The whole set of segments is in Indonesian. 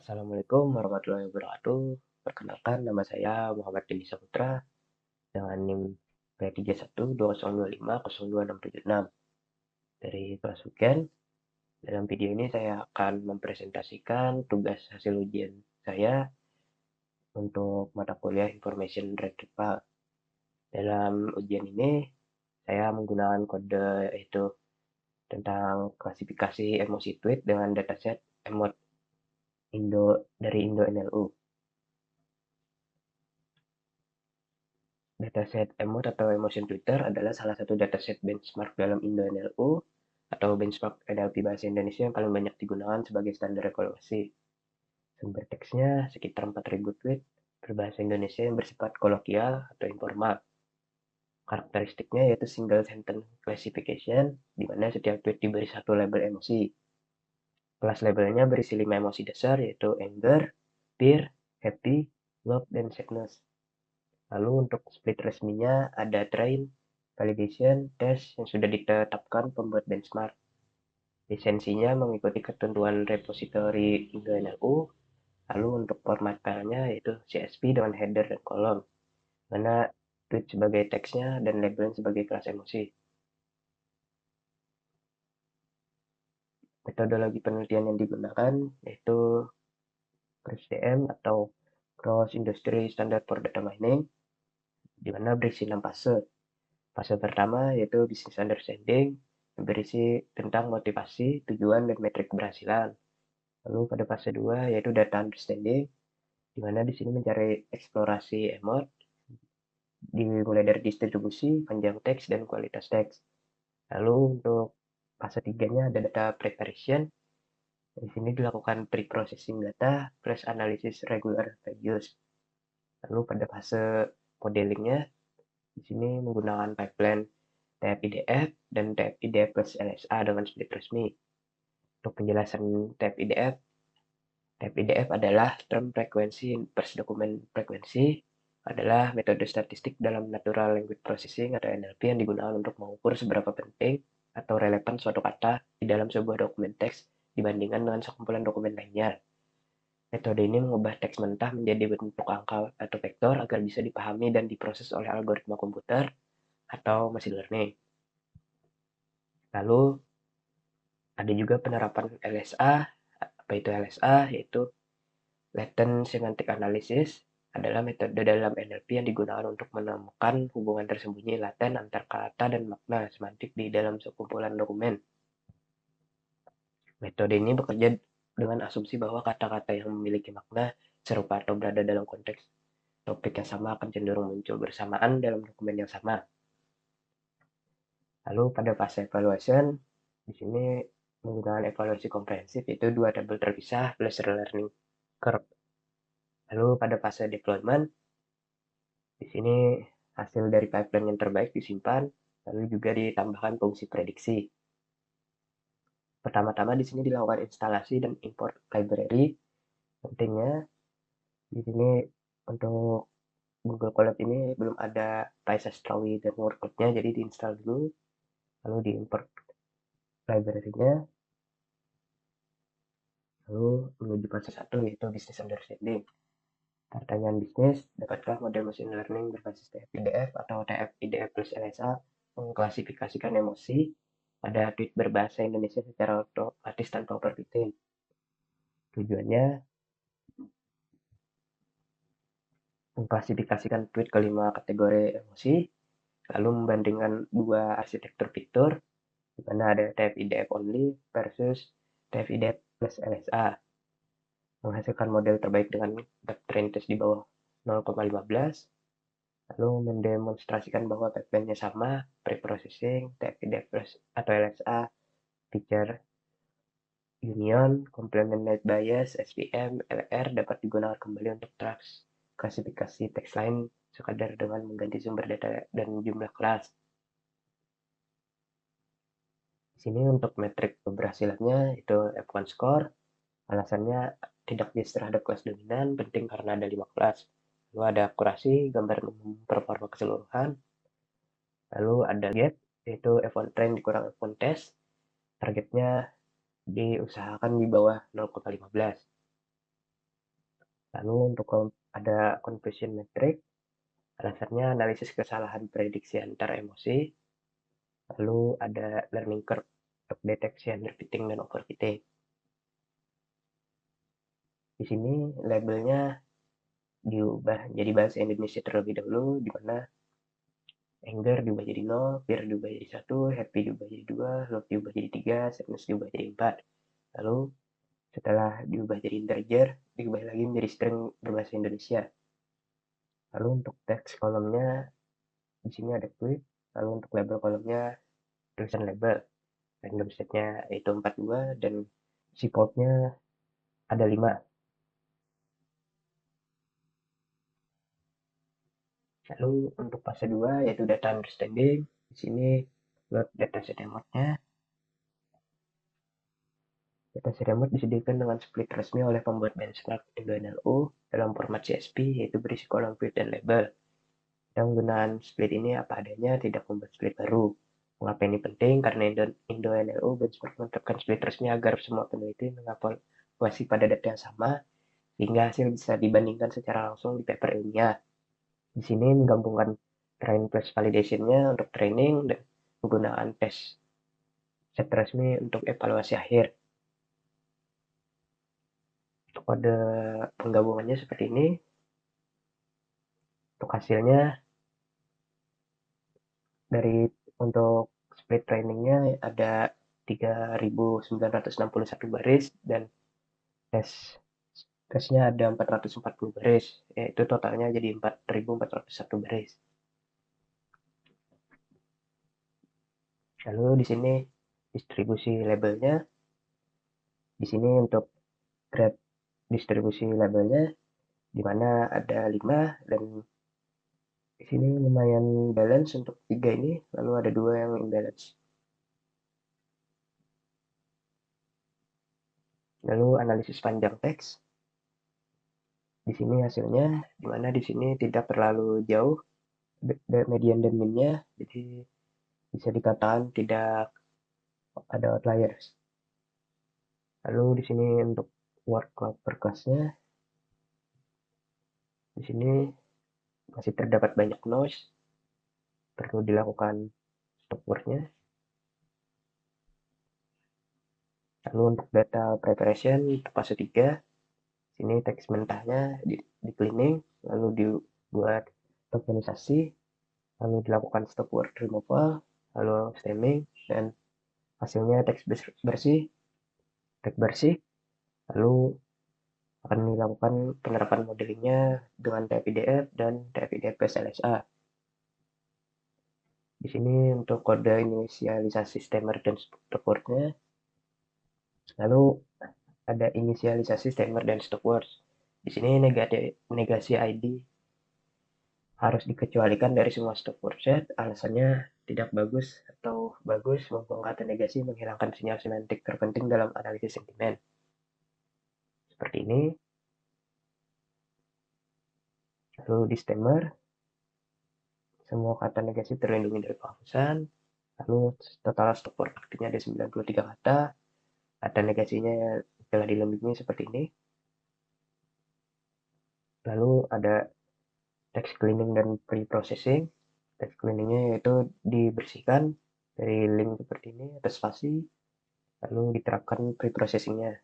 Assalamualaikum warahmatullahi wabarakatuh. Perkenalkan, nama saya Muhammad Dendi Saputra dengan NIM P3120250266 dari kelas UGAN. Dalam video ini saya akan mempresentasikan tugas hasil ujian saya untuk mata kuliah Information Retrieval. Dalam ujian ini, saya menggunakan kode yaitu tentang klasifikasi emosi tweet dengan dataset emot dari Indo NLU. Dataset emot atau emotion Twitter adalah salah satu dataset benchmark dalam Indo-NLU atau benchmark NLP bahasa Indonesia yang paling banyak digunakan sebagai standar evaluasi. Sumber teksnya sekitar 4.000 tweet berbahasa Indonesia yang bersifat kolokial atau informal. Karakteristiknya yaitu single sentence classification, di mana setiap tweet diberi satu label emosi. Kelas labelnya berisi 5 emosi dasar yaitu anger, fear, happy, love, dan sadness. Lalu untuk split resminya ada train, validation, test yang sudah ditetapkan pembuat benchmark. Lisensinya mengikuti ketentuan repository IndoNLU. Lalu untuk format filenya yaitu CSV dengan header dan kolom, mana tweet sebagai teksnya dan labelnya sebagai kelas emosi. Metodologi penelitian yang digunakan yaitu CRISDM atau Cross Industry Standard for Data Mining, di mana berisi 6 fase. Fase pertama yaitu business understanding, yang berisi tentang motivasi, tujuan, dan metrik keberhasilan. Lalu pada fase 2 yaitu data understanding, di mana di sini mencari eksplorasi emot, dimulai dari distribusi, panjang teks, dan kualitas teks. Lalu untuk fase 3-nya ada data preparation. Di sini dilakukan pre-processing data plus analysis regular values. Lalu pada fase modelingnya, di sini menggunakan pipeline TF-IDF dan TF-IDF plus LSA dengan split resmi. Untuk penjelasan TF-IDF, TF-IDF adalah Term Frequency Inverse Document Frequency, adalah metode statistik dalam Natural Language Processing atau NLP yang digunakan untuk mengukur seberapa penting atau relevan suatu kata di dalam sebuah dokumen teks dibandingkan dengan sekumpulan dokumen lainnya. Metode ini mengubah teks mentah menjadi bentuk angka atau vektor agar bisa dipahami dan diproses oleh algoritma komputer atau machine learning. Lalu ada juga penerapan LSA. Apa itu LSA? Yaitu Latent Semantic Analysis, adalah metode dalam NLP yang digunakan untuk menemukan hubungan tersembunyi laten antar kata dan makna semantik di dalam sekumpulan dokumen. Metode ini bekerja dengan asumsi bahwa kata-kata yang memiliki makna serupa atau berada dalam konteks topik yang sama akan cenderung muncul bersamaan dalam dokumen yang sama. Lalu pada fase evaluation, di sini menggunakan evaluasi komprehensif itu dua tabel terpisah plus learning curve. Lalu pada fase deployment, di sini hasil dari pipeline yang terbaik disimpan, lalu juga ditambahkan fungsi prediksi. Pertama-tama di sini dilakukan instalasi dan import library. Pentingnya di sini untuk Google Colab ini belum ada PySastrawi dan workload-nya, jadi diinstal dulu, lalu diimport library-nya, lalu menuju fase 1 yaitu business understanding. Pertanyaan bisnis, dapatkah model machine learning berbasis TF-IDF atau TF-IDF plus LSA mengklasifikasikan emosi pada tweet berbahasa Indonesia secara otomatis tanpa overfitting? Tujuannya mengklasifikasikan tweet ke 5 kategori emosi, lalu membandingkan dua arsitektur fitur, di mana ada TF-IDF only versus TF-IDF plus LSA, menghasilkan model terbaik dengan depth train test di bawah 0,15, lalu mendemonstrasikan bahwa pipeline-nya sama, pre-processing, TF-IDF plus atau LSA, feature union, complement net bias, SVM, LR dapat digunakan kembali untuk klasifikasi teks lain sekadar dengan mengganti sumber data dan jumlah kelas. Di sini untuk metrik keberhasilannya itu F1 score. Alasannya tidak bias terhadap kelas dominan penting karena ada 5 kelas. Lalu ada akurasi, gambaran umum performa keseluruhan. Lalu ada gap, yaitu F1 train dikurang F1 test. Targetnya diusahakan di bawah 0,15. Lalu untuk ada confusion metric, alasannya analisis kesalahan prediksi antar emosi. Lalu ada learning curve untuk deteksi underfitting dan overfitting. Di sini labelnya diubah jadi bahasa Indonesia terlebih dahulu, di mana anger diubah jadi 0, fear diubah jadi 1, happy diubah jadi 2, love diubah jadi 3, sadness diubah jadi 4. Lalu setelah diubah jadi integer, diubah lagi menjadi string berbahasa Indonesia. Lalu untuk teks kolomnya di sini ada tweet. Lalu untuk label kolomnya tulisan label. Random setnya itu 42 dan defaultnya ada 5. Lalu untuk fase 2 yaitu data understanding. Di sini load dataset emotnya. Dataset emot disediakan dengan split resmi oleh pembuat benchmark NLU dalam format CSV, yaitu berisi kolom field dan label. Dan penggunaan split ini apa adanya, tidak membuat split baru. Mengapa ini penting? Karena Indo NLU benchmark menetapkan split resmi agar semua peneliti mengevaluasi pada data yang sama, sehingga hasil bisa dibandingkan secara langsung di paper ilmiah. Di sini menggabungkan train plus validation-nya untuk training dan penggunaan tes set resmi untuk evaluasi akhir. Untuk kode penggabungannya seperti ini. Untuk hasilnya untuk split trainingnya ada 3.961 baris dan tesnya ada 440 baris, yaitu totalnya jadi 4.401 baris. Lalu di sini distribusi labelnya. Di sini untuk grade distribusi labelnya, di mana ada 5 dan di sini lumayan balance untuk 3 ini, lalu ada 2 yang imbalance. Lalu analisis panjang teks. Di sini hasilnya, di mana di sini tidak terlalu jauh median dan minnya, jadi bisa dikatakan tidak ada outliers. Lalu di sini untuk word cloud per kelasnya, di sini masih terdapat banyak noise, perlu dilakukan stop wordnya. Lalu untuk data preparation untuk fase 3, sini teks mentahnya di cleaning, lalu dibuat tokenisasi, lalu dilakukan stop word removal, lalu stemming, dan hasilnya teks bersih, lalu akan dilakukan penerapan modelingnya dengan TF-IDF dan TF-IDF plus LSA. Di sini untuk kode inisialisasi stemmer dan stop word-nya. Lalu ada inisialisasi stemmer dan stop words. Di sini negasi ID harus dikecualikan dari semua stop word set. Alasannya tidak bagus atau bagus membuang kata negasi menghilangkan sinyal semantik terpenting dalam analisis sentimen. Seperti ini. Lalu di stemmer, semua kata negasi terlindungi dari penghapusan. Lalu total stop word aktifnya ada 93 kata. Kata negasinya telah dilindungi seperti ini. Lalu ada text cleaning dan pre-processing. Text cleaningnya yaitu dibersihkan dari link seperti ini atau spasi, lalu diterapkan pre-processingnya.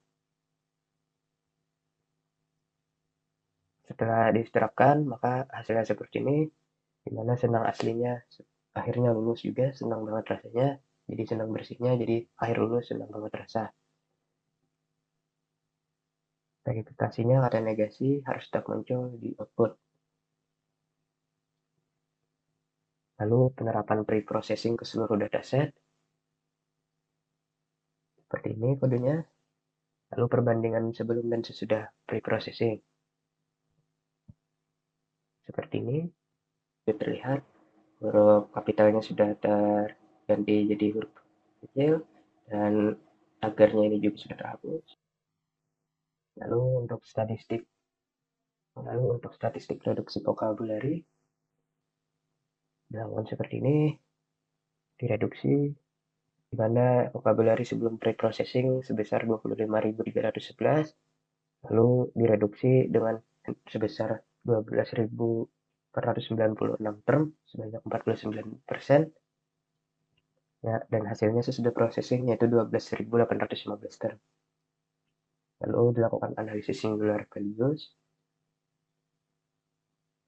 Setelah diterapkan, maka hasilnya seperti ini, dimana senang aslinya akhirnya lulus juga, senang banget rasanya, jadi senang bersihnya, jadi akhir lulus senang banget rasa. Verifikasinya kata negasi harus tetap muncul di output. Lalu penerapan pre-processing ke seluruh dataset. Seperti ini kodenya. Lalu perbandingan sebelum dan sesudah pre-processing. Seperti ini. Sudah terlihat huruf kapitalnya sudah terganti jadi huruf kecil dan tagarnya ini juga sudah terhapus. Lalu untuk statistik reduksi vocabulary dilakukan seperti ini, direduksi di mana vocabulary sebelum pre-processing sebesar 25.311, lalu direduksi dengan sebesar 12.496 term sebanyak 49%, ya, dan hasilnya sesudah processing yaitu 12.815 term. Lalu dilakukan analisis singular values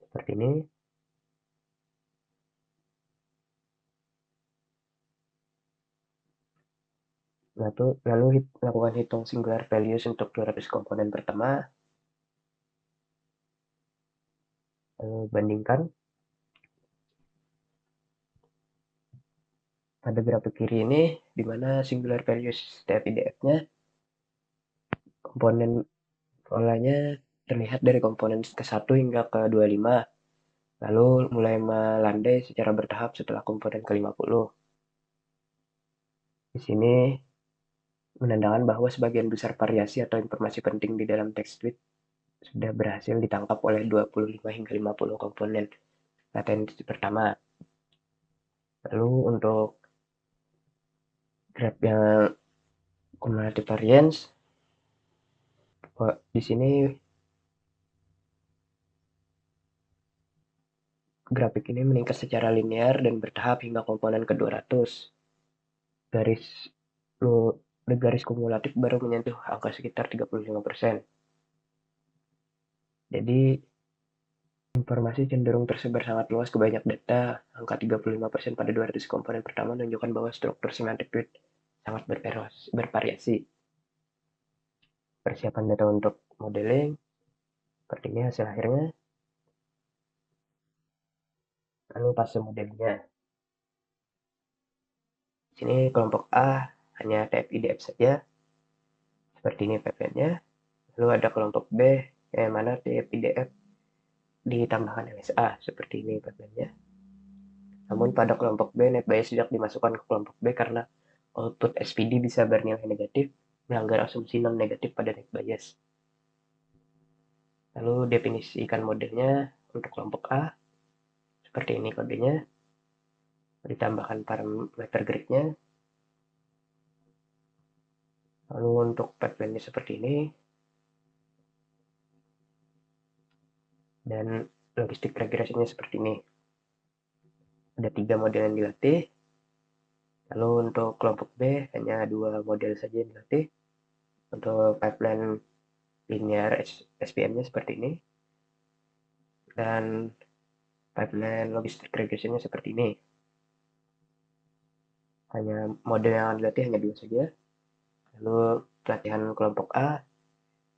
seperti ini. Lalu lakukan hitung singular values untuk 200 komponen pertama. Lalu bandingkan. Pada grafik kiri ini, di mana singular values TF-IDF-nya, komponen polanya terlihat dari komponen ke-1 hingga ke-25, lalu mulai melandai secara bertahap setelah komponen ke-50. Di sini menandakan bahwa sebagian besar variasi atau informasi penting di dalam teks tweet sudah berhasil ditangkap oleh 25 hingga 50 komponen latensi pertama. Lalu untuk graf yang cumulative variance, di sini grafik ini meningkat secara linear dan bertahap hingga komponen ke-200. Garis kumulatif baru menyentuh angka sekitar 35%. Jadi informasi cenderung tersebar sangat luas ke banyak data. Angka 35% pada 200 komponen pertama menunjukkan bahwa struktur semantik tweet sangat bervariasi. Persiapan data untuk modeling, seperti ini hasil akhirnya. Lalu fase modelingnya. Di sini kelompok A hanya TF-IDF saja, seperti ini pipeline-nya. Lalu ada kelompok B, yang mana TF-IDF ditambahkan LSA, seperti ini pipeline-nya. Namun pada kelompok B, net bias tidak dimasukkan ke kelompok B karena output SPD bisa bernilai negatif, melanggar asumsi non-negatif pada net bias. Lalu definisikan modelnya untuk kelompok A, seperti ini kodenya. Ditambahkan parameter grid-nya. Lalu untuk pipeline-nya seperti ini. Dan logistik regresinya seperti ini. Ada 3 model yang dilatih. Lalu untuk kelompok B hanya 2 model saja yang dilatih. Untuk pipeline linear SPM-nya seperti ini. Dan pipeline logistik regressionnya seperti ini. Hanya model yang dilatih hanya 2 saja. Lalu pelatihan kelompok A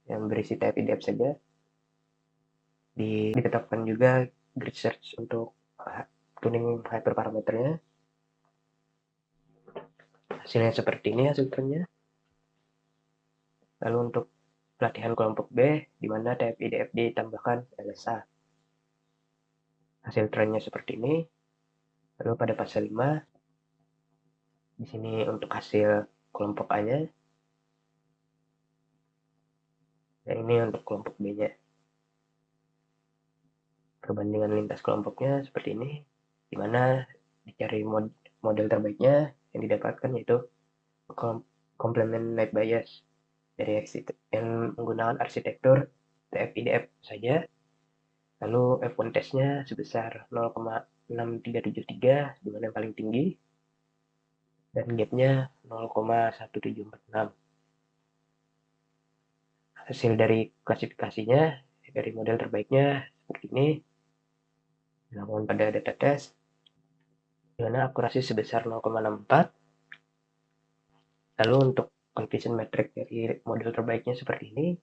yang berisi type IDF saja. Ditetapkan juga grid search untuk tuning hyperparameternya. Hasilnya seperti ini hasil trennya. Lalu untuk pelatihan kelompok B, di mana type IDF ditambahkan LSA. Hasil trennya seperti ini. Lalu pada fase 5, di sini untuk hasil kelompok A-nya. Dan ini untuk kelompok B-nya. Perbandingan lintas kelompoknya seperti ini, di mana dicari model terbaiknya yang didapatkan yaitu complement net bias dari yang menggunakan arsitektur TF-IDF saja. Lalu F1 testnya sebesar 0,6373, di mana yang paling tinggi, dan gapnya 0,1746. Hasil dari klasifikasinya dari model terbaiknya seperti ini, dilakukan pada data test, di mana akurasi sebesar 0,64. Lalu untuk confusion metric dari model terbaiknya seperti ini.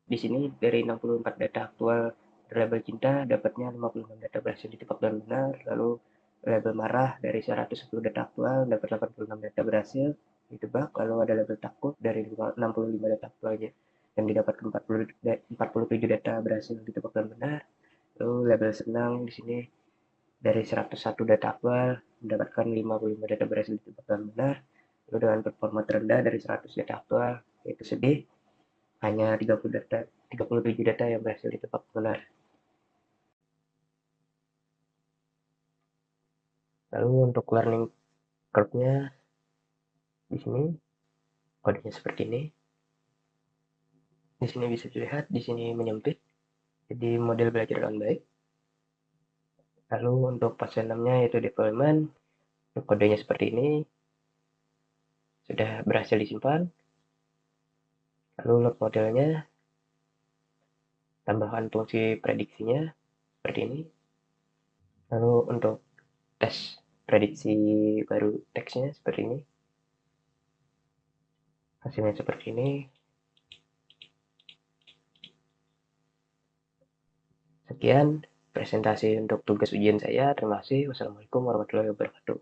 Di sini dari 64 data aktual label cinta dapatnya 56 data berhasil ditebak dan benar. Lalu label marah dari 110 data aktual dapat 86 data berhasil ditebak. Lalu ada label takut dari 65 data aktualnya yang didapatkan 47 data berhasil ditebak dan benar. Lalu label senang di sini dari 101 data aktual mendapatkan 55 data berhasil ditebak dan benar. Lalu dengan performa terendah dari 100 data aktual yaitu sedih, hanya 37 data yang berhasil ditebak benar. Lalu untuk learning curve-nya di sini kodenya seperti ini. Di sini bisa dilihat, di sini menyempit. Jadi model belajar dengan baik. Lalu untuk fase 6-nya yaitu deployment, kodenya seperti ini, sudah berhasil disimpan. Lalu load modelnya, tambahkan fungsi prediksinya seperti ini. Lalu untuk tes prediksi baru teksnya seperti ini. Hasilnya seperti ini. Sekian presentasi untuk tugas ujian saya. Terima kasih. Wassalamualaikum warahmatullahi wabarakatuh.